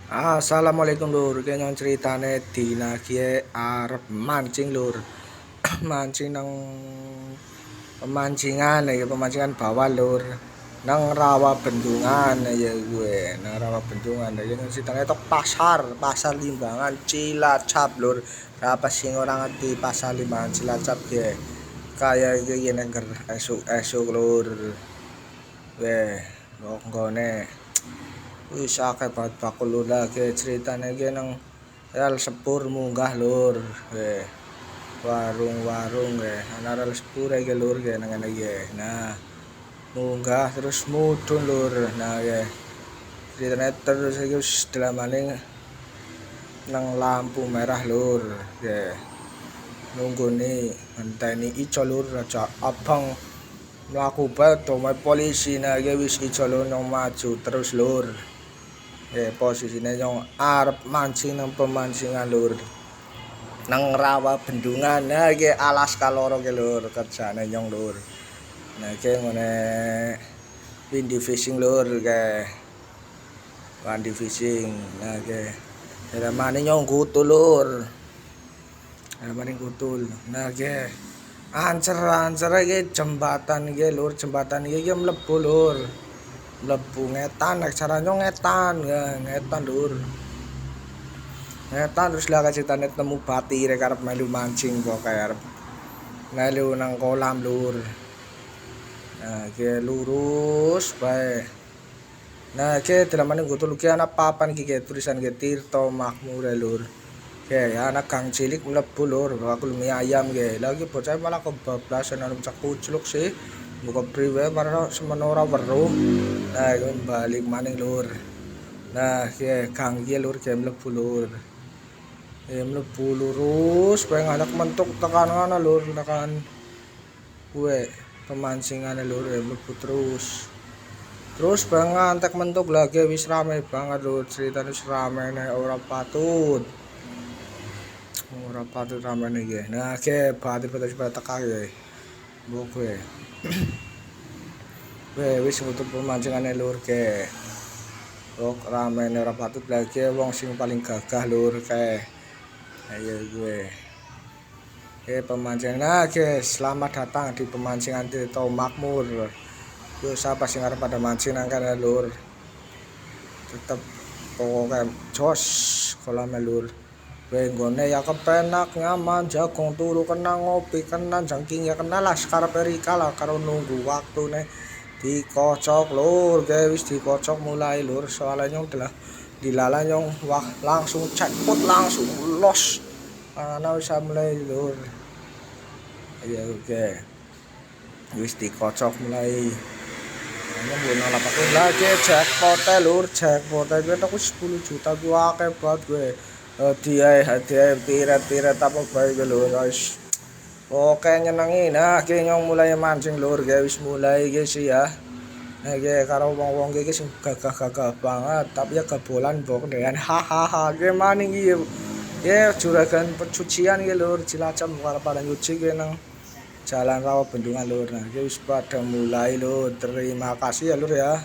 Assalamualaikum lur, kayaknya ceritane dina kiye arep mancing lur. Mancing nang pemancingan ya, pemancingan bawah lur. Nang rawa bendungan ya gue, nang rawa bendungan ya ceritane tok pasar Limbangan Cilacap lur. Apa sing ora ngerti pasar Limbangan Cilacap ya. Kayak iki nang esuk lur. Weh, nggone wis akeh banget bakul lur lagi ceritane iki nang rel sepur munggah lur. Warung-warung ana rel sepur iki lur nang ngene iki. Nah, munggah terus mudhun lur. Nah, ceritane terus iki wis delamane nang lampu merah lur. Nunggune ngenteni ijo lur aja abang mlaku bae domai polisi nah wis ijo lur nang maju terus lur. Posisine nyong arep mancing nang pemancingan lur. Nang rawa bendungan. Nah iki alas kaloro ki lur kerjane nyong lur. Nah iki ngene windy fishing lur windy fishing. Nah iki dalamane nyong gutul lur. Dalamane gutul. Nah iki ancer iki jembatan iki lur, jembatan iki mlebu lur. Mlebu ngetan cara nyong ngetan lur. Ngetan terus lah ceritane temu bati rek arep melu mancing kok arep melu nang kolam lur. Nah, iki lurus bae. Nah, iki dalamane gutul iki ana papan iki tulisan iki Tirto Makmur lur. Anak gang cilik mlebu lur, bakul mie ayam lagi bocah malah kebablasan anu cak kucluk sih. Buka priwe marah semene ora weruh. Nah, balik maning lur. Nah, gang iki lur mlebu lur. Mlebu lurus bae anak mentuk tekan ana lur, tekan kuwe pemancingan lur mlebu terus. Terus bae ngantek mentuk lagi wis rame banget lur, ceritane wis rame ora patut. Ora patut ramene iki. Nah, batir pada teka mbok kowe. Wis nutup pemancingane lur Kok ramene ora patut lagi wong sing paling gagah lur ayo gue. Pemancingan. Nah, selamat datang di pemancingan Tirto Makmur. Yo siapa sing arep pada mancing nang kene lur. Tetep pokoknya jos kolam lur. Nggone ya kepenak nyaman jagung turu kena ngopi kena jangking ya kena laskar perika lah karo nunggu waktune dikocok lur wis dikocok mulai lur soalnya nyong telah dilala nyong wah langsung jackpot langsung los ana wis mulai lur ya wis dikocok mulai ana bono lapakun lagi jackpot lur jackpot gue tak 10 juta gua akeh banget gue hadiah piret apa bae lur guys. Oke nyenengi. Nah, nyong mulai mancing lur wis mulai guys ya. Nah, karo wong-wong iki sing gagah-gagah banget, tapi ya kebolan bok dengan hahaha. Maning iki juragan pencucian iki lur Cilacap karo pada nyuci nang Jalan Rawa Bendungan lur. Nah, wis pada mulai lur. Terima kasih ya lur ya.